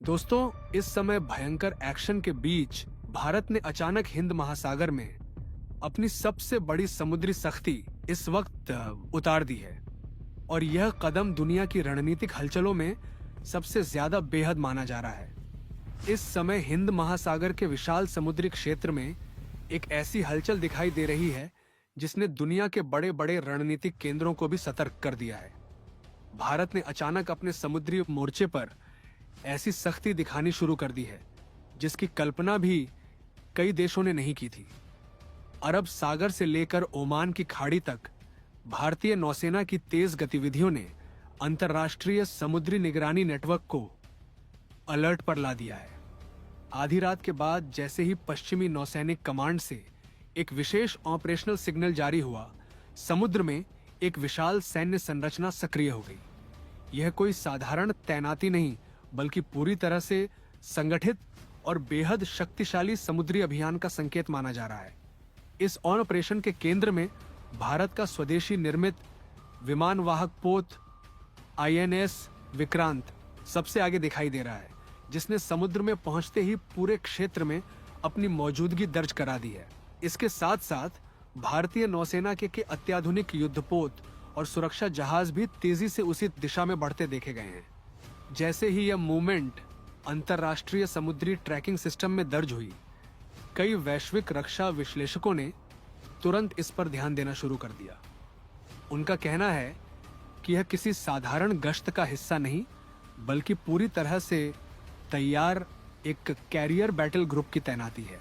दोस्तों, इस समय भयंकर एक्शन के बीच भारत ने अचानक हिंद महासागर में अपनी सबसे बड़ी समुद्री सख्ती इस वक्त उतार दी है। और यह कदम दुनिया की रणनीतिक हलचलों में सबसे ज्यादा बेहद माना जा रहा है। इस समय हिंद महासागर के विशाल समुद्री क्षेत्र में एक ऐसी हलचल दिखाई दे रही है जिसने दुनिया के बड़े बड़े रणनीतिक केंद्रों को भी सतर्क कर दिया है। भारत ने अचानक अपने समुद्री मोर्चे पर ऐसी सख्ती दिखानी शुरू कर दी है जिसकी कल्पना भी कई देशों ने नहीं की थी। अरब सागर से लेकर ओमान की खाड़ी तक भारतीय नौसेना की तेज गतिविधियों ने अंतर्राष्ट्रीय समुद्री निगरानी नेटवर्क को अलर्ट पर ला दिया है। आधी रात के बाद जैसे ही पश्चिमी नौसैनिक कमांड से एक विशेष ऑपरेशनल सिग्नल जारी हुआ, समुद्र में एक विशाल सैन्य संरचना सक्रिय हो गई। यह कोई साधारण तैनाती नहीं, बल्कि पूरी तरह से संगठित और बेहद शक्तिशाली समुद्री अभियान का संकेत माना जा रहा है। इस ऑपरेशन के केंद्र में भारत का स्वदेशी निर्मित विमानवाहक पोत INS विक्रांत सबसे आगे दिखाई दे रहा है, जिसने समुद्र में पहुंचते ही पूरे क्षेत्र में अपनी मौजूदगी दर्ज करा दी है। इसके साथ साथ भारतीय नौसेना के अत्याधुनिक युद्धपोत और सुरक्षा जहाज भी तेजी से उसी दिशा में बढ़ते देखे गए हैं। जैसे ही यह मूवमेंट अंतर्राष्ट्रीय समुद्री ट्रैकिंग सिस्टम में दर्ज हुई, कई वैश्विक रक्षा विश्लेषकों ने तुरंत इस पर ध्यान देना शुरू कर दिया। उनका कहना है कि यह किसी साधारण गश्त का हिस्सा नहीं, बल्कि पूरी तरह से तैयार एक कैरियर बैटल ग्रुप की तैनाती है,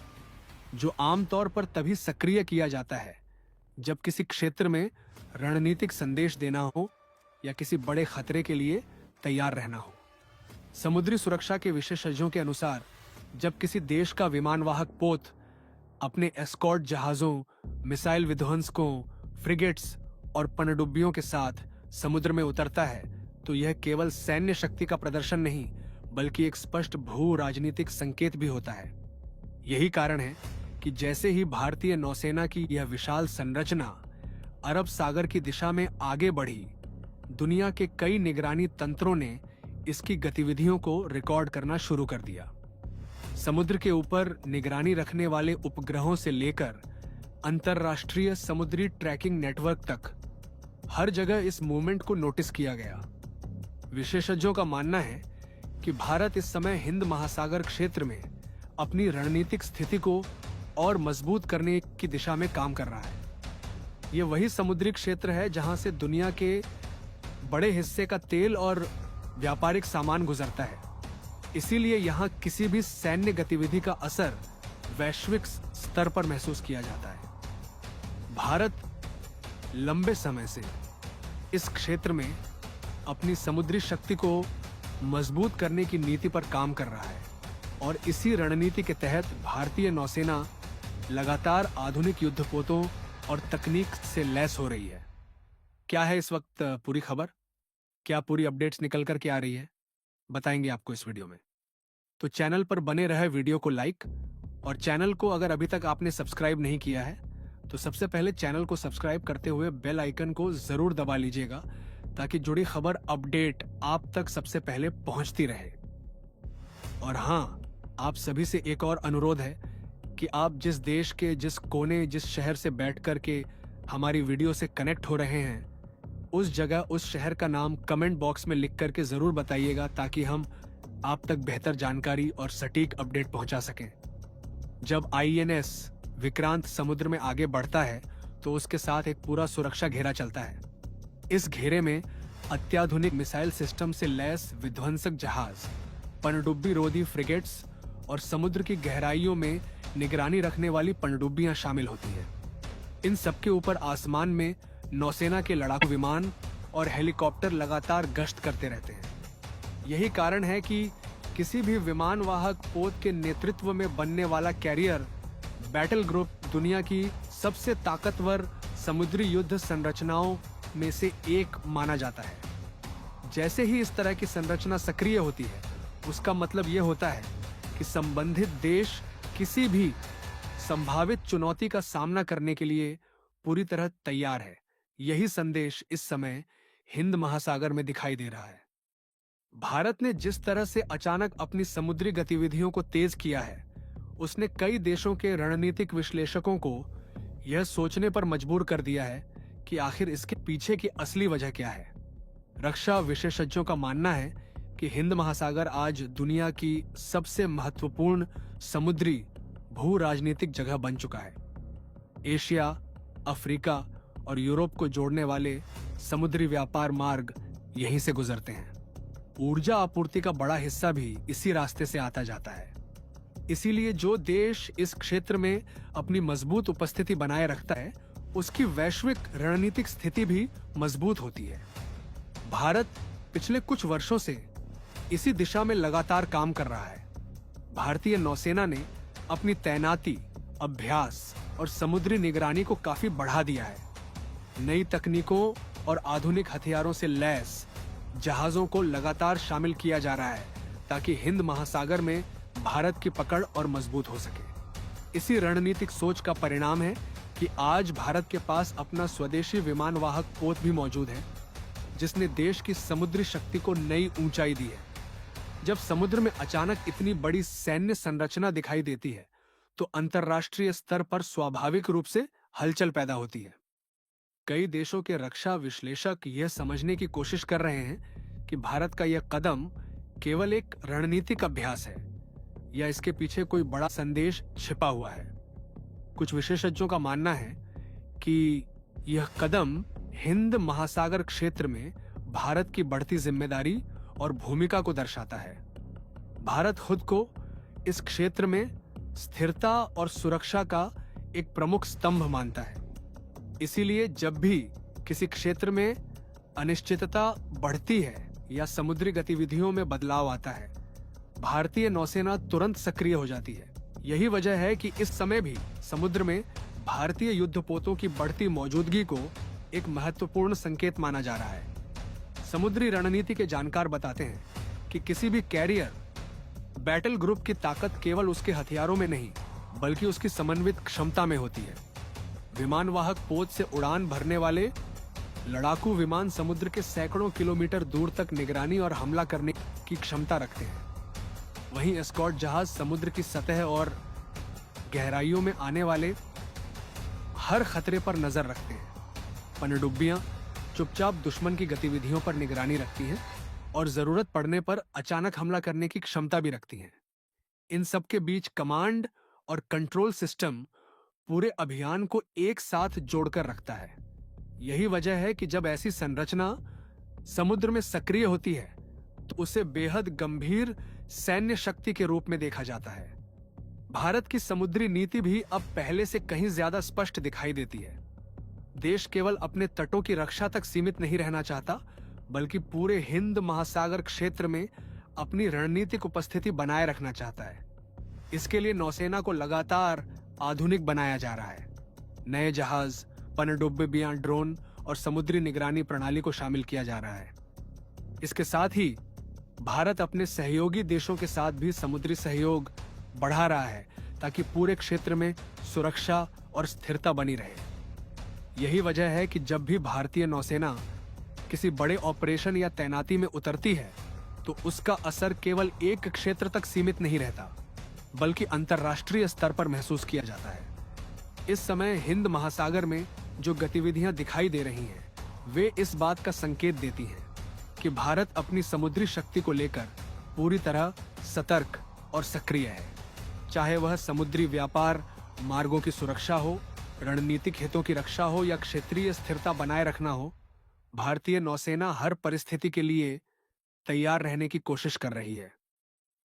जो आमतौर पर तभी सक्रिय किया जाता है जब किसी क्षेत्र में रणनीतिक संदेश देना हो या किसी बड़े खतरे के लिए तैयार रहना हो। समुद्री सुरक्षा के विशेषज्ञों के अनुसार, जब किसी देश का विमानवाहक पोत अपने एस्कॉर्ट जहाजों, मिसाइल विध्वंसकों, फ्रिगेट्स और पनडुब्बियों के साथ समुद्र में उतरता है, तो यह केवल सैन्य शक्ति का प्रदर्शन नहीं, बल्कि एक स्पष्ट भू राजनीतिक संकेत भी होता है। यही कारण है कि जैसे ही भारतीय नौसेना की यह विशाल संरचना अरब सागर की दिशा में आगे बढ़ी, दुनिया के कई निगरानी तंत्रों ने इसकी गतिविधियों को रिकॉर्ड करना शुरू कर दिया। समुद्र के ऊपर निगरानी रखने वाले उपग्रहों से लेकर अंतर्राष्ट्रीय समुद्री ट्रैकिंग नेटवर्क तक हर जगह इस मूवमेंट को नोटिस किया गया। विशेषज्ञों का मानना है कि भारत इस समय हिंद महासागर क्षेत्र में अपनी रणनीतिक स्थिति को और मजबूत करने की दिशा में काम कर रहा है। ये वही समुद्री क्षेत्र है जहां से दुनिया के बड़े हिस्से का तेल और व्यापारिक सामान गुजरता है। इसीलिए यहाँ किसी भी सैन्य गतिविधि का असर वैश्विक स्तर पर महसूस किया जाता है। भारत लंबे समय से इस क्षेत्र में अपनी समुद्री शक्ति को मजबूत करने की नीति पर काम कर रहा है, और इसी रणनीति के तहत भारतीय नौसेना लगातार आधुनिक युद्धपोतों और तकनीक से लैस हो रही है। क्या है इस वक्त पूरी खबर? क्या पूरी अपडेट्स निकल कर के आ रही है? बताएंगे आपको इस वीडियो में। तो चैनल पर बने रहे वीडियो को लाइक, और चैनल को अगर अभी तक आपने सब्सक्राइब नहीं किया है तो सबसे पहले चैनल को सब्सक्राइब करते हुए बेल आइकन को जरूर दबा लीजिएगा, ताकि जुड़ी खबर अपडेट आप तक सबसे पहले पहुंचती रहे। और हाँ, आप सभी से एक और अनुरोध है कि आप जिस देश के जिस कोने, जिस शहर से बैठ कर के हमारी वीडियो से कनेक्ट हो रहे हैं, उस जगह, उस शहर का नाम कमेंट बॉक्स में लिख करके जरूर बताइएगा, ताकि हम आप तक बेहतर जानकारी और सटीक अपडेट पहुंचा सकें। जब INS विक्रांत समुद्र में आगे बढ़ता है तो उसके साथ एक पूरा सुरक्षा घेरा चलता है। इस घेरे में अत्याधुनिक मिसाइल सिस्टम से लैस विध्वंसक जहाज, पनडुब्बी रोधी फ्रिगेट्स और समुद्र की गहराइयों में निगरानी रखने वाली पनडुब्बियां शामिल होती हैं। इन सबके ऊपर आसमान में नौसेना के लड़ाकू विमान और हेलीकॉप्टर लगातार गश्त करते रहते हैं। यही कारण है कि किसी भी विमानवाहक पोत के नेतृत्व में बनने वाला कैरियर बैटल ग्रुप दुनिया की सबसे ताकतवर समुद्री युद्ध संरचनाओं में से एक माना जाता है। जैसे ही इस तरह की संरचना सक्रिय होती है, उसका मतलब यह होता है कि संबंधित देश किसी भी संभावित चुनौती का सामना करने के लिए पूरी तरह तैयार है। यही संदेश इस समय हिंद महासागर में दिखाई दे रहा है। भारत ने जिस तरह से अचानक अपनी समुद्री गतिविधियों को तेज किया है, उसने कई देशों के रणनीतिक विश्लेषकों को यह सोचने पर मजबूर कर दिया है कि आखिर इसके पीछे की असली वजह क्या है। रक्षा विशेषज्ञों का मानना है कि हिंद महासागर आज दुनिया की सबसे महत्वपूर्ण समुद्री भू राजनीतिक जगह बन चुका है। एशिया, अफ्रीका और यूरोप को जोड़ने वाले समुद्री व्यापार मार्ग यहीं से गुजरते हैं। ऊर्जा आपूर्ति का बड़ा हिस्सा भी इसी रास्ते से आता जाता है। इसीलिए जो देश इस क्षेत्र में अपनी मजबूत उपस्थिति बनाए रखता है, उसकी वैश्विक रणनीतिक स्थिति भी मजबूत होती है। भारत पिछले कुछ वर्षों से इसी दिशा में लगातार काम कर रहा है। भारतीय नौसेना ने अपनी तैनाती, अभ्यास और समुद्री निगरानी को काफी बढ़ा दिया है। नई तकनीकों और आधुनिक हथियारों से लैस जहाजों को लगातार शामिल किया जा रहा है ताकि हिंद महासागर में भारत की पकड़ और मजबूत हो सके। इसी रणनीतिक सोच का परिणाम है कि आज भारत के पास अपना स्वदेशी विमान वाहक पोत भी मौजूद है, जिसने देश की समुद्री शक्ति को नई ऊंचाई दी है। जब समुद्र में अचानक इतनी बड़ी सैन्य संरचना दिखाई देती है, तो अंतर्राष्ट्रीय स्तर पर स्वाभाविक रूप से हलचल पैदा होती है। कई देशों के रक्षा विश्लेषक यह समझने की कोशिश कर रहे हैं कि भारत का यह कदम केवल एक रणनीतिक अभ्यास है या इसके पीछे कोई बड़ा संदेश छिपा हुआ है। कुछ विशेषज्ञों का मानना है कि यह कदम हिंद महासागर क्षेत्र में भारत की बढ़ती जिम्मेदारी और भूमिका को दर्शाता है। भारत खुद को इस क्षेत्र में स्थिरता और सुरक्षा का एक प्रमुख स्तंभ मानता है। इसीलिए जब भी किसी क्षेत्र में अनिश्चितता बढ़ती है या समुद्री गतिविधियों में बदलाव आता है, भारतीय नौसेना तुरंत सक्रिय हो जाती है। यही वजह है कि इस समय भी समुद्र में भारतीय युद्धपोतों की बढ़ती मौजूदगी को एक महत्वपूर्ण संकेत माना जा रहा है। समुद्री रणनीति के जानकार बताते हैं कि किसी भी कैरियर बैटल ग्रुप की ताकत केवल उसके हथियारों में नहीं, बल्कि उसकी समन्वित क्षमता में होती है। विमान वाहक पोत से उड़ान भरने वाले लड़ाकू विमान समुद्र के सैकड़ों किलोमीटर दूर तक निगरानी और हमला करने की क्षमता रखते हैं। वहीं एस्कॉर्ट जहाज समुद्र की सतह और गहराइयों में आने वाले हर खतरे पर नजर रखते हैं। पनडुब्बियां चुपचाप दुश्मन की गतिविधियों पर निगरानी रखती हैं और जरूरत पड़ने पर अचानक हमला करने की क्षमता भी रखती हैं। इन सब के बीच कमांड और कंट्रोल सिस्टम पूरे अभियान को एक साथ जोड़कर रखता है। यही वजह है कि जब ऐसी संरचना समुद्र में सक्रिय होती है, तो उसे बेहद गंभीर सैन्य शक्ति के रूप में देखा जाता है। भारत की समुद्री नीति भी अब पहले से कहीं ज्यादा स्पष्ट दिखाई देती है। देश केवल अपने तटों की रक्षा तक सीमित नहीं रहना चाहता, बल्कि पूरे हिंद महासागर क्षेत्र में अपनी रणनीतिक उपस्थिति बनाए रखना चाहता है। इसके लिए नौसेना को लगातार आधुनिक बनाया जा रहा है। नए जहाज, पनडुब्बियां, ड्रोन और समुद्री निगरानी प्रणाली को शामिल किया जा रहा है। इसके साथ ही भारत अपने सहयोगी देशों के साथ भी समुद्री सहयोग बढ़ा रहा है ताकि पूरे क्षेत्र में सुरक्षा और स्थिरता बनी रहे। यही वजह है कि जब भी भारतीय नौसेना किसी बड़े ऑपरेशन या तैनाती में उतरती है, तो उसका असर केवल एक क्षेत्र तक सीमित नहीं रहता, बल्कि अंतर्राष्ट्रीय स्तर पर महसूस किया जाता है। इस समय हिंद महासागर में जो गतिविधियां दिखाई दे रही हैं, वे इस बात का संकेत देती हैं कि भारत अपनी समुद्री शक्ति को लेकर पूरी तरह सतर्क और सक्रिय है। चाहे वह समुद्री व्यापार मार्गों की सुरक्षा हो, रणनीतिक हितों की रक्षा हो या क्षेत्रीय स्थिरता बनाए रखना हो, भारतीय नौसेना हर परिस्थिति के लिए तैयार रहने की कोशिश कर रही है।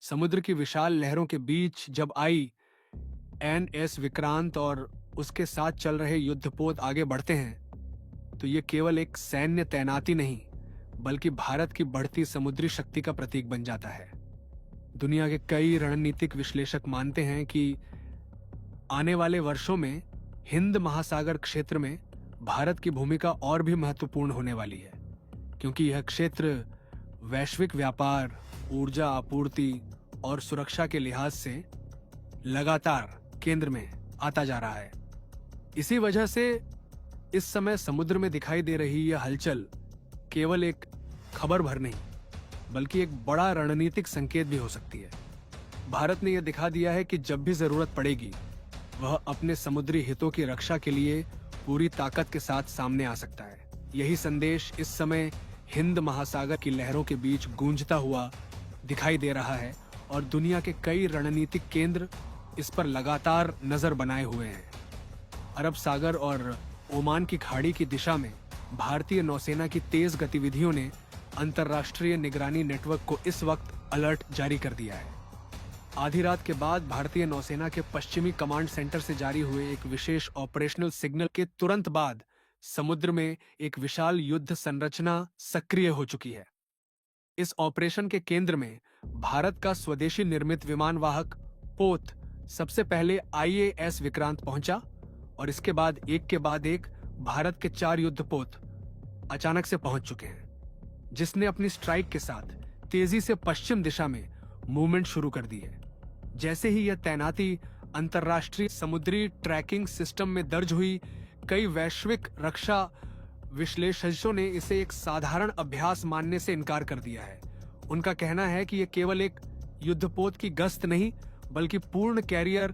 समुद्र की विशाल लहरों के बीच जब INS विक्रांत और उसके साथ चल रहे युद्धपोत आगे बढ़ते हैं, तो ये केवल एक सैन्य तैनाती नहीं, बल्कि भारत की बढ़ती समुद्री शक्ति का प्रतीक बन जाता है। दुनिया के कई रणनीतिक विश्लेषक मानते हैं कि आने वाले वर्षों में हिंद महासागर क्षेत्र में भारत की भूमिका और भी महत्वपूर्ण होने वाली है, क्योंकि यह क्षेत्र वैश्विक व्यापार, ऊर्जा आपूर्ति और सुरक्षा के लिहाज से लगातार केंद्र में आता जा रहा है। इसी वजह से इस समय समुद्र में दिखाई दे रही यह हलचल केवल एक खबर भर नहीं, बल्कि एक बड़ा रणनीतिक संकेत भी हो सकती है। भारत ने यह दिखा दिया है कि जब भी जरूरत पड़ेगी वह अपने समुद्री हितों की रक्षा के लिए पूरी ताकत के साथ सामने आ सकता है। यही संदेश इस समय हिंद महासागर की लहरों के बीच गूंजता हुआ दिखाई दे रहा है और दुनिया के कई रणनीतिक केंद्र इस पर लगातार नजर बनाए हुए हैं। अरब सागर और ओमान की खाड़ी की दिशा में भारतीय नौसेना की तेज गतिविधियों ने अंतर्राष्ट्रीय निगरानी नेटवर्क को इस वक्त अलर्ट जारी कर दिया है। आधी रात के बाद भारतीय नौसेना के पश्चिमी कमांड सेंटर से जारी हुए एक विशेष ऑपरेशनल सिग्नल के तुरंत बाद समुद्र में एक विशाल युद्ध संरचना सक्रिय हो चुकी है। इस ऑपरेशन के केंद्र में भारत का स्वदेशी निर्मित विमान वाहक पोत सबसे पहले IAS विक्रांत पहुंचा और इसके बाद एक भारत के 4 युद्धपोत अचानक से पहुंच चुके हैं, जिसने अपनी स्ट्राइक के साथ तेजी से पश्चिम दिशा में मूवमेंट शुरू कर दी है। जैसे ही यह तैनाती अंतर्राष्ट्रीय समुद्री ट्रैकिंग सिस्टम में दर्ज हुई, कई वैश्विक रक्षा विश्लेषकों ने इसे एक साधारण अभ्यास मानने से इनकार कर दिया है। उनका कहना है कि यह केवल एक युद्धपोत की गश्त नहीं, बल्कि पूर्ण कैरियर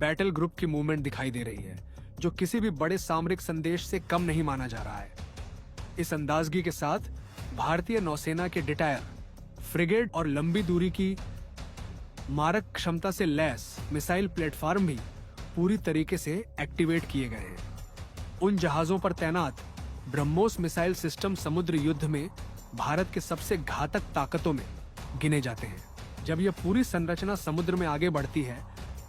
बैटल ग्रुप की मूवमेंट दिखाई दे रही है, जो किसी भी बड़े सामरिक संदेश से कम नहीं माना जा रहा है। इस अंदाजगी के साथ भारतीय नौसेना के डिटायर, फ्रिगेट और लंबी दूरी की मारक क्षमता से लैस मिसाइल प्लेटफॉर्म भी पूरी तरीके से एक्टिवेट किए गए हैं। उन जहाजों पर तैनात ब्रह्मोस मिसाइल सिस्टम समुद्र युद्ध में भारत के सबसे घातक ताकतों में गिने जाते हैं। जब यह पूरी संरचना समुद्र में आगे बढ़ती है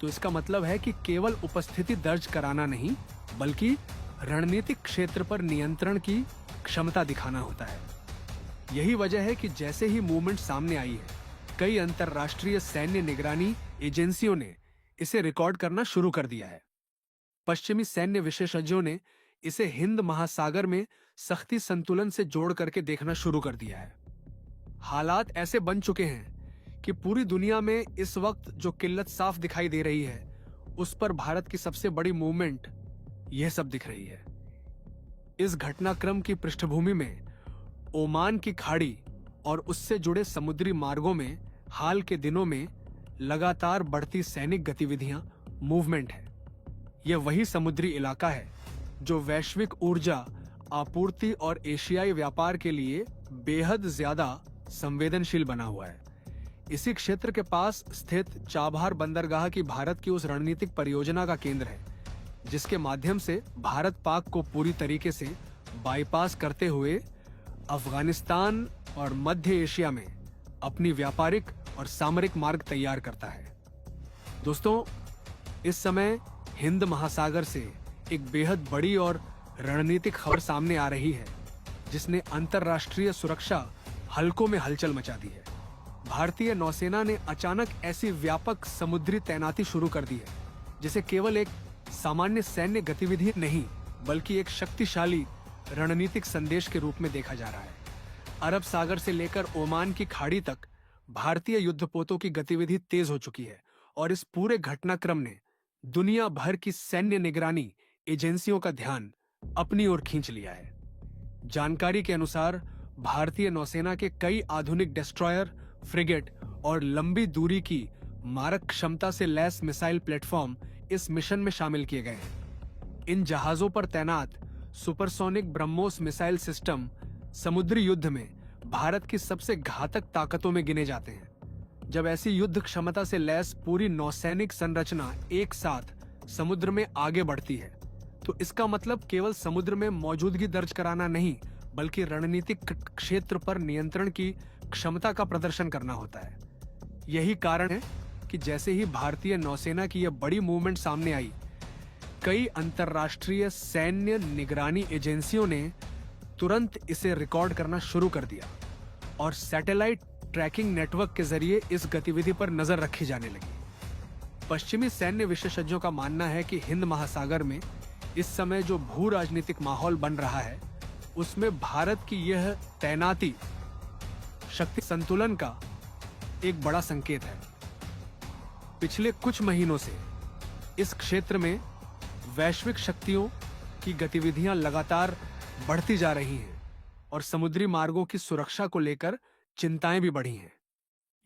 तो इसका मतलब है कि केवल उपस्थिति दर्ज कराना नहीं, बल्कि रणनीतिक क्षेत्र पर नियंत्रण की क्षमता दिखाना होता है। यही वजह है कि जैसे ही मूवमेंट सामने आई है, कई अंतर्राष्ट्रीय सैन्य निगरानी एजेंसियों ने इसे रिकॉर्ड करना शुरू कर दिया है। पश्चिमी सैन्य विशेषज्ञों ने इसे हिंद महासागर में सख्ती संतुलन से जोड़ करके देखना शुरू कर दिया है। हालात ऐसे बन चुके हैं कि पूरी दुनिया में इस वक्त जो किल्लत साफ दिखाई दे रही है, उस पर भारत की सबसे बड़ी मूवमेंट यह सब दिख रही है। इस घटनाक्रम की पृष्ठभूमि में ओमान की खाड़ी और उससे जुड़े समुद्री मार्गों में हाल के दिनों में लगातार बढ़ती सैनिक गतिविधियां मूवमेंट है। यह वही समुद्री इलाका है जो वैश्विक ऊर्जा आपूर्ति और एशियाई व्यापार के लिए बेहद ज्यादा संवेदनशील बना हुआ है। इसी क्षेत्र के पास स्थित चाबहार बंदरगाह की भारत की उस रणनीतिक परियोजना का केंद्र है, जिसके माध्यम से भारत पाक को पूरी तरीके से बाईपास करते हुए अफगानिस्तान और मध्य एशिया में अपनी व्यापारिक और सामरिक मार्ग तैयार करता है। दोस्तों, इस समय हिंद महासागर से एक बेहद बड़ी और रणनीतिक खबर सामने आ रही है, जिसने अंतर्राष्ट्रीय सुरक्षा हलकों में हलचल मचा दी है। भारतीय नौसेना ने अचानक ऐसी व्यापक समुद्री तैनाती शुरू कर दी है, जिसे केवल एक सामान्य सैन्य गतिविधि नहीं, बल्कि एक शक्तिशाली रणनीतिक संदेश के रूप में देखा जा रहा है। अरब सागर से लेकर ओमान की खाड़ी तक भारतीय युद्धपोतों की गतिविधि तेज हो चुकी है और इस पूरे घटनाक्रम ने दुनिया भर की सैन्य निगरानी एजेंसियों का ध्यान अपनी ओर खींच लिया है। जानकारी के अनुसार भारतीय नौसेना के कई आधुनिक डिस्ट्रॉयर, फ्रिगेट और लंबी दूरी की मारक क्षमता से लैस मिसाइल प्लेटफॉर्म इस मिशन में शामिल किए गए हैं। इन जहाजों पर तैनात सुपरसोनिक ब्रह्मोस मिसाइल सिस्टम समुद्री युद्ध में भारत की सबसे घातक ताकतों में गिने जाते हैं। जब ऐसी युद्ध क्षमता से लैस पूरी नौसैनिक संरचना एक साथ समुद्र में आगे बढ़ती है, तो इसका मतलब केवल समुद्र में मौजूदगी दर्ज कराना नहीं, बल्कि रणनीतिक क्षेत्र पर नियंत्रण की क्षमता का प्रदर्शन करना होता है। यही कारण है कि जैसे ही भारतीय नौसेना की यह बड़ी मूवमेंट सामने आई, कई अंतर्राष्ट्रीय सैन्य निगरानी एजेंसियों ने तुरंत इसे रिकॉर्ड करना शुरू कर दिया और सैटेलाइट ट्रैकिंग नेटवर्क के जरिए इस गतिविधि पर नजर रखी जाने लगी। पश्चिमी सैन्य विशेषज्ञों का मानना है कि हिंद महासागर में इस समय जो भू राजनीतिक माहौल बन रहा है, उसमें भारत की यह तैनाती शक्ति संतुलन का एक बड़ा संकेत है। पिछले कुछ महीनों से इस क्षेत्र में वैश्विक शक्तियों की गतिविधियां लगातार बढ़ती जा रही हैं और समुद्री मार्गों की सुरक्षा को लेकर चिंताएं भी बढ़ी हैं।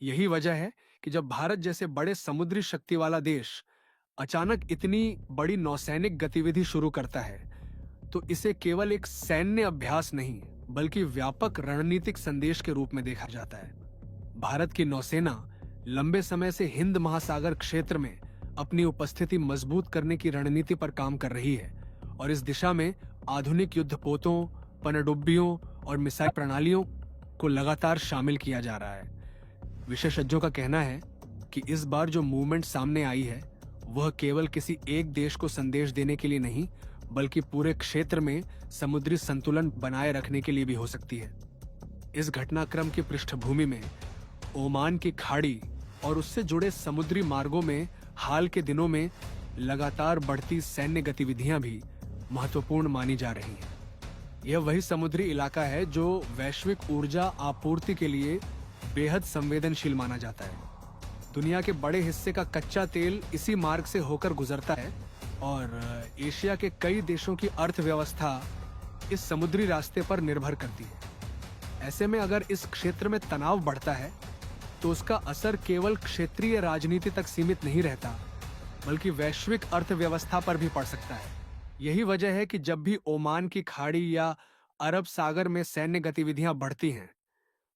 यही वजह है कि जब भारत जैसे बड़े समुद्री शक्ति वाला देश अचानक इतनी बड़ी नौसैनिक गतिविधि शुरू करता है, तो इसे केवल एक सैन्य अभ्यास नहीं बल्कि व्यापक रणनीतिक संदेश के रूप में देखा जाता है। भारत की नौसेना लंबे समय से हिंद महासागर क्षेत्र में अपनी उपस्थिति मजबूत करने की रणनीति पर काम कर रही है और इस दिशा में आधुनिक युद्धपोतों, पनडुब्बियों और मिसाइल प्रणालियों को लगातार शामिल किया जा रहा है। विशेषज्ञों का कहना है कि इस बार जो मूवमेंट सामने आई है वह केवल किसी एक देश को संदेश देने के लिए नहीं बल्कि पूरे क्षेत्र में समुद्री संतुलन बनाए रखने के लिए भी हो सकती है। इस घटनाक्रम की पृष्ठभूमि में ओमान की खाड़ी और उससे जुड़े समुद्री मार्गों में हाल के दिनों में लगातार बढ़ती सैन्य गतिविधियां भी महत्वपूर्ण मानी जा रही हैं। यह वही समुद्री इलाका है जो वैश्विक ऊर्जा आपूर्ति के लिए बेहद संवेदनशील माना जाता है। दुनिया के बड़े हिस्से का कच्चा तेल इसी मार्ग से होकर गुजरता है और एशिया के कई देशों की अर्थव्यवस्था इस समुद्री रास्ते पर निर्भर करती है। ऐसे में अगर इस क्षेत्र में तनाव बढ़ता है तो उसका असर केवल क्षेत्रीय राजनीति तक सीमित नहीं रहता बल्कि वैश्विक अर्थव्यवस्था पर भी पड़ सकता है। यही वजह है कि जब भी ओमान की खाड़ी या अरब सागर में सैन्य गतिविधियां बढ़ती हैं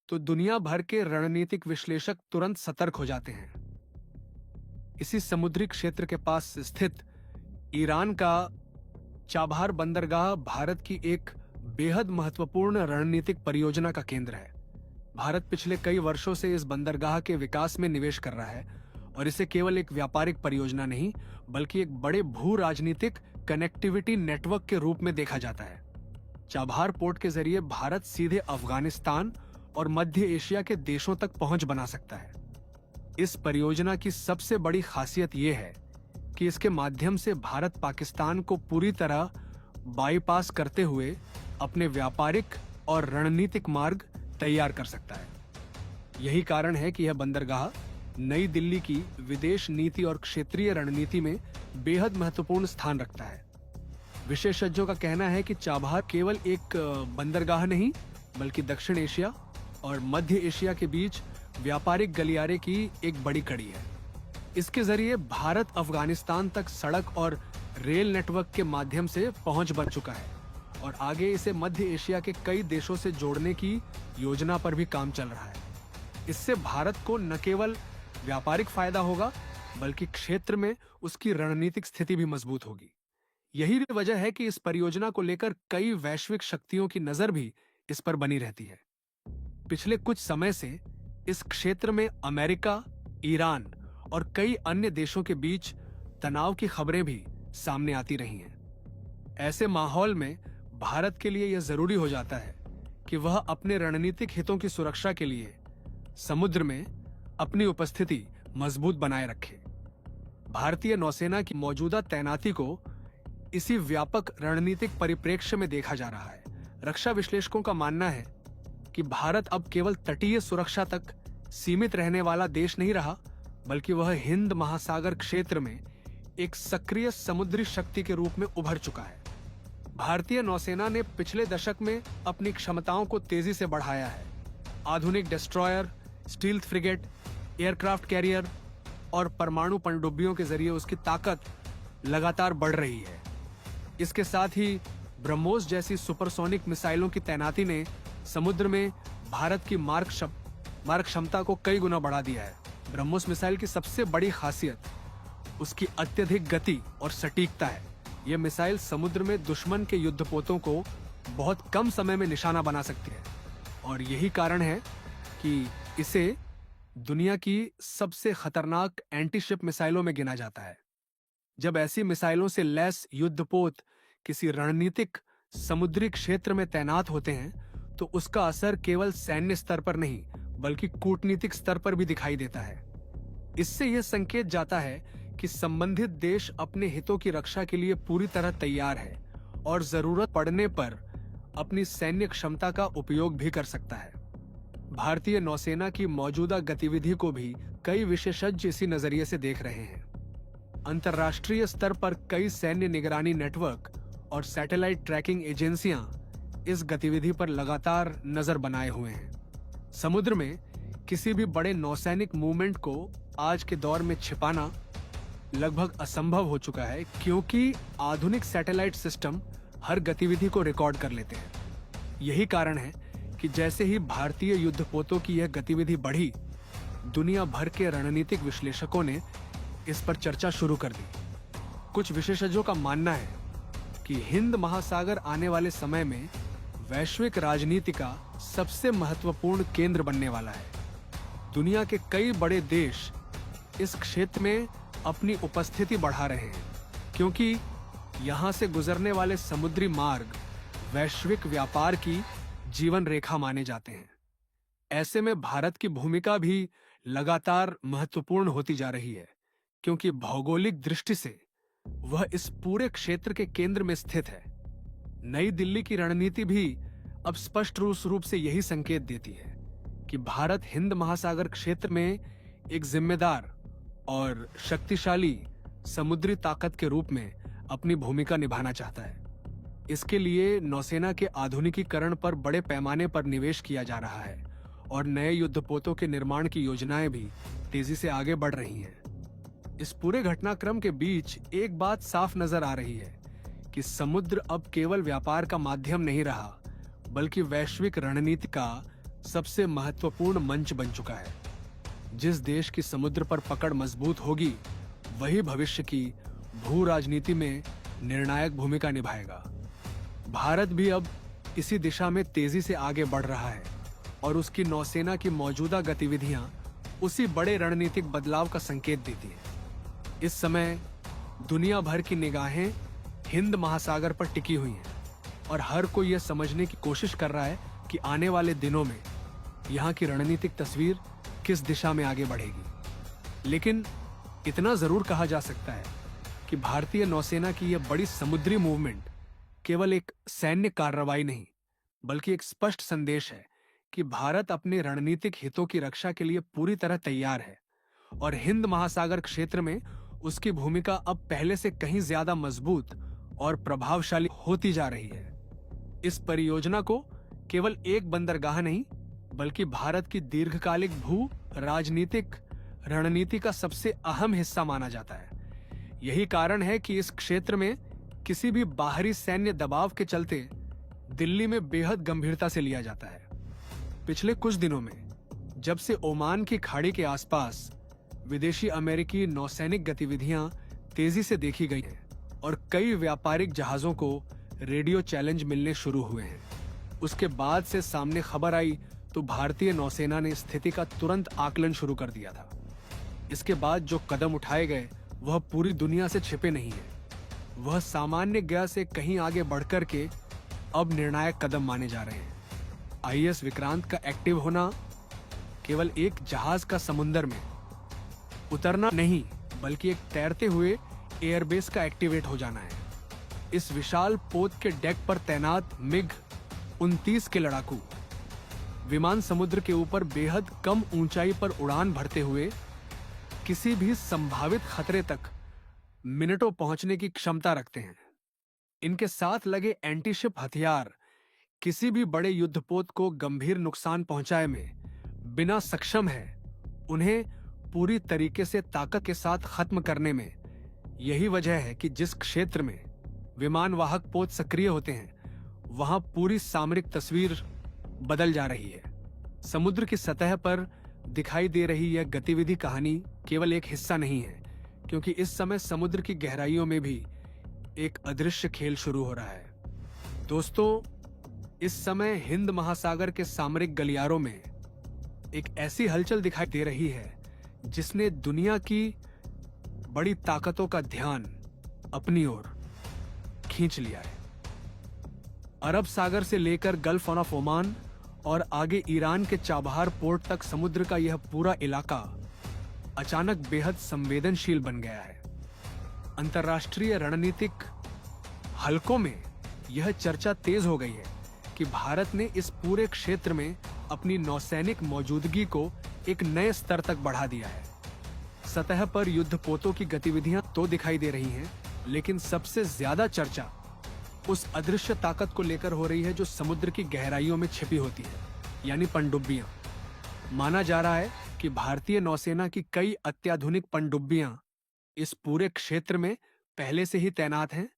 तो दुनिया भर के रणनीतिक विश्लेषक तुरंत सतर्क हो जाते हैं। इसी समुद्री क्षेत्र के पास स्थित ईरान का चाबहार बंदरगाह भारत की एक बेहद महत्वपूर्ण रणनीतिक परियोजना का केंद्र है। भारत पिछले कई वर्षों से इस बंदरगाह के विकास में निवेश कर रहा है और इसे केवल एक व्यापारिक परियोजना नहीं बल्कि एक बड़े भू राजनीतिक कनेक्टिविटी नेटवर्क के रूप में देखा जाता है। चाबहार पोर्ट के जरिए भारत सीधे अफगानिस्तान और मध्य एशिया के देशों तक पहुंच बना सकता है। इस परियोजना की सबसे बड़ी खासियत यह है कि इसके माध्यम से भारत पाकिस्तान को पूरी तरह बाईपास करते हुए अपने व्यापारिक और रणनीतिक मार्ग तैयार कर सकता है। यही कारण है कि यह बंदरगाह नई दिल्ली की विदेश नीति और क्षेत्रीय रणनीति में बेहद महत्वपूर्ण स्थान रखता है। विशेषज्ञों का कहना है कि चाबहार केवल एक बंदरगाह नहीं बल्कि दक्षिण एशिया और मध्य एशिया के बीच व्यापारिक गलियारे की एक बड़ी कड़ी है। इसके जरिए भारत अफगानिस्तान तक सड़क और रेल नेटवर्क के माध्यम से पहुंच बन चुका है और आगे इसे मध्य एशिया के कई देशों से जोड़ने की योजना पर भी काम चल रहा है। इससे भारत को न केवल व्यापारिक फायदा होगा बल्कि क्षेत्र में उसकी रणनीतिक स्थिति भी मजबूत होगी। यही वजह है कि इस परियोजना को लेकर कई वैश्विक शक्तियों की नजर भी इस पर बनी रहती है। पिछले कुछ समय से इस क्षेत्र में अमेरिका, ईरान और कई अन्य देशों के बीच तनाव की खबरें भी सामने आती रही हैं। ऐसे माहौल में भारत के लिए यह जरूरी हो जाता है कि वह अपने रणनीतिक हितों की सुरक्षा के लिए समुद्र में अपनी उपस्थिति मजबूत बनाए रखे। भारतीय नौसेना की मौजूदा तैनाती को इसी व्यापक रणनीतिक परिप्रेक्ष्य में देखा जा रहा है। रक्षा विश्लेषकों का मानना है कि भारत अब केवल तटीय सुरक्षा तक सीमित रहने वाला देश नहीं रहा बल्कि वह हिंद महासागर क्षेत्र में एक सक्रिय समुद्री शक्ति के रूप में उभर चुका है। भारतीय नौसेना ने पिछले दशक में अपनी क्षमताओं को तेजी से बढ़ाया है। आधुनिक destroyer, stealth frigate, aircraft carrier और परमाणु पनडुब्बियों के जरिए उसकी ताकत लगातार बढ़ रही है। इसके साथ ही ब्रह्मोस जैसी सुपरसोनिक मिसाइलों की तैनाती ने समुद्र में भारत की मारक क्षमता को कई गुना बढ़ा दिया है। ब्रह्मोस मिसाइल की सबसे बड़ी खासियत उसकी अत्यधिक गति और सटीकता है। यह मिसाइल समुद्र में दुश्मन के युद्धपोतों को बहुत कम समय में निशाना बना सकती है और यही कारण है कि इसे दुनिया की सबसे खतरनाक एंटीशिप मिसाइलों में गिना जाता है। जब ऐसी मिसाइलों से लैस युद्धपोत किसी रणनीतिक समुद्री क्षेत्र में तैनात होते हैं तो उसका असर केवल सैन्य स्तर पर नहीं बल्कि कूटनीतिक स्तर पर भी दिखाई देता है। इससे यह संकेत जाता है कि संबंधित देश अपने हितों की रक्षा के लिए पूरी तरह तैयार है और जरूरत पड़ने पर अपनी सैन्य क्षमता का उपयोग भी कर सकता है। भारतीय नौसेना की मौजूदा गतिविधि को भी कई विशेषज्ञ इसी नजरिए से देख रहे हैं। अंतर्राष्ट्रीय स्तर पर कई सैन्य निगरानी नेटवर्क और सैटेलाइट ट्रैकिंग एजेंसियां इस गतिविधि पर लगातार नजर बनाए हुए हैं। समुद्र में किसी भी बड़े नौसैनिक मूवमेंट को आज के दौर में छिपाना लगभग असंभव हो चुका है, क्योंकि आधुनिक सैटेलाइट सिस्टम हर गतिविधि को रिकॉर्ड कर लेते हैं। यही कारण है कि जैसे ही भारतीय युद्धपोतों की यह गतिविधि बढ़ी, दुनिया भर के रणनीतिक विश्लेषकों ने इस पर चर्चा शुरू कर दी। कुछ विशेषज्ञों का मानना है कि हिंद महासागर आने वाले समय में वैश्विक राजनीति का सबसे महत्वपूर्ण केंद्र बनने वाला है। दुनिया के कई बड़े देश इस क्षेत्र में अपनी उपस्थिति बढ़ा रहे हैं, क्योंकि यहां से गुजरने वाले समुद्री मार्ग वैश्विक व्यापार की जीवन रेखा माने जाते हैं। ऐसे में भारत की भूमिका भी लगातार महत्वपूर्ण होती जा रही है, क्योंकि भौगोलिक दृष्टि से वह इस पूरे क्षेत्र के केंद्र में स्थित है। नई दिल्ली की रणनीति भी अब स्पष्ट रूप से यही संकेत देती है कि भारत हिंद महासागर क्षेत्र में एक जिम्मेदार और शक्तिशाली समुद्री ताकत के रूप में अपनी भूमिका निभाना चाहता है। इसके लिए नौसेना के आधुनिकीकरण पर बड़े पैमाने पर निवेश किया जा रहा है और नए युद्धपोतों के निर्माण की योजनाएं भी तेजी से आगे बढ़ रही हैं। इस पूरे घटनाक्रम के बीच एक बात साफ नजर आ रही है कि समुद्र अब केवल व्यापार का माध्यम नहीं रहा, बल्कि वैश्विक रणनीति का सबसे महत्वपूर्ण मंच बन चुका है। जिस देश की समुद्र पर पकड़ मजबूत होगी, वही भविष्य की भू राजनीति में निर्णायक भूमिका निभाएगा। भारत भी अब इसी दिशा में तेजी से आगे बढ़ रहा है और उसकी नौसेना की मौजूदा गतिविधियां उसी बड़े रणनीतिक बदलाव का संकेत देती हैं। इस समय दुनिया भर की निगाहें हिंद महासागर पर टिकी हुई हैं और हर कोई यह समझने की कोशिश कर रहा है कि आने वाले दिनों में यहाँ की रणनीतिक तस्वीर किस दिशा में आगे बढ़ेगी। लेकिन इतना जरूर कहा जा सकता है कि भारतीय नौसेना की यह बड़ी समुद्री मूवमेंट केवल एक सैन्य कार्रवाई नहीं, बल्कि एक स्पष्ट संदेश है कि भारत अपने रणनीतिक हितों की रक्षा के लिए पूरी तरह तैयार है और हिंद महासागर क्षेत्र में उसकी भूमिका अब पहले से कहीं ज्यादा मजबूत और प्रभावशाली होती जा रही है। इस परियोजना को केवल एक बंदरगाह नहीं, बल्कि भारत की दीर्घकालिक भू राजनीतिक रणनीति का सबसे अहम हिस्सा माना जाता है। यही कारण है कि इस क्षेत्र में किसी भी बाहरी सैन्य दबाव के चलते दिल्ली में बेहद गंभीरता से लिया जाता है। पिछले कुछ दिनों में जब से ओमान की खाड़ी के आसपास विदेशी अमेरिकी नौसैनिक गतिविधियां तेजी से देखी गई हैं और कई व्यापारिक जहाजों को रेडियो चैलेंज मिलने शुरू हुए हैं, उसके बाद से सामने खबर आई तो भारतीय नौसेना ने स्थिति का तुरंत आकलन शुरू कर दिया था। इसके बाद जो कदम उठाए गए वह पूरी दुनिया से छिपे नहीं है, वह सामान्य ज्ञान से कहीं आगे बढ़कर के अब निर्णायक कदम माने जा रहे हैं। आईएस विक्रांत का एक्टिव होना केवल एक जहाज का समुद्र में उतरना नहीं, बल्कि एक तैरते हुए एयरबेस का एक्टिवेट हो जाना है। इस विशाल पोत के डेक पर तैनात मिग-29 के लड़ाकू विमान समुद्र के ऊपर बेहद कम ऊंचाई पर उड़ान भरते हुए किसी भी संभावित खतरे तक मिनटों पहुंचने की क्षमता रखते हैं। इनके साथ लगे एंटीशिप हथियार किसी भी बड़े युद्धपोत को गंभीर नुकसान पहुंचाए में बिना सक्षम है उन्हें पूरी तरीके से ताकत के साथ खत्म करने में। यही वजह है कि जिस क्षेत्र में विमान वाहक पोत सक्रिय होते हैं, वहां पूरी सामरिक तस्वीर बदल जा रही है। समुद्र की सतह पर दिखाई दे रही यह गतिविधि कहानी केवल एक हिस्सा नहीं है, क्योंकि इस समय समुद्र की गहराइयों में भी एक अदृश्य खेल शुरू हो रहा है। दोस्तों, इस समय हिंद महासागर के सामरिक गलियारों में एक ऐसी हलचल दिखाई दे रही है जिसने दुनिया की बड़ी ताकतों का ध्यान अपनी ओर खींच लिया है। अरब सागर से लेकर गल्फ ऑफ ओमान और आगे ईरान के चाबहार पोर्ट तक समुद्र का यह पूरा इलाका अचानक बेहद संवेदनशील बन गया है। अंतर्राष्ट्रीय रणनीतिक हलकों में यह चर्चा तेज हो गई है कि भारत ने इस पूरे क्षेत्र में अपनी नौसैनिक मौजूदगी को एक नए स्तर तक बढ़ा दिया है। सतह पर युद्धपोतों की गतिविधियां तो दिखाई दे रही हैं, लेकिन सबसे ज्यादा चर्चा उस अदृश्य ताकत को लेकर हो रही है जो समुद्र की गहराइयों में छिपी होती है, यानी पनडुब्बियां। माना जा रहा है कि भारतीय नौसेना की कई अत्याधुनिक पनडुब्बियां इस पूरे क्षेत्र में पहले से ही तैनात हैं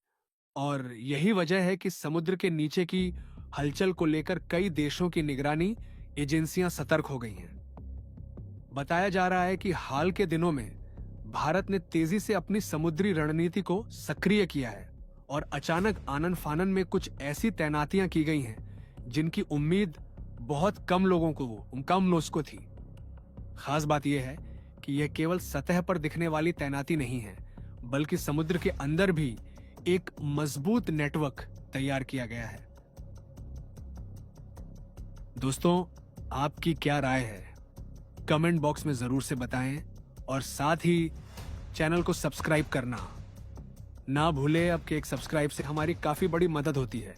और यही वजह है कि समुद्र के नीचे की हलचल को लेकर कई देशों की निगरानी एजेंसियां सतर्क हो गई हैं। बताया जा रहा है कि हाल के दिनों में भारत ने तेजी से अपनी समुद्री रणनीति को सक्रिय किया है और अचानक आनन फानन में कुछ ऐसी तैनातियां की गई हैं जिनकी उम्मीद बहुत कम लोगों को थी। खास बात यह है कि यह केवल सतह पर दिखने वाली तैनाती नहीं है, बल्कि समुद्र के अंदर भी एक मजबूत नेटवर्क तैयार किया गया है। दोस्तों, आपकी क्या राय है? कमेंट बॉक्स में जरूर से बताएं और साथ ही चैनल को सब्सक्राइब करना ना भूलें। आपके एक सब्सक्राइब से हमारी काफी बड़ी मदद होती है।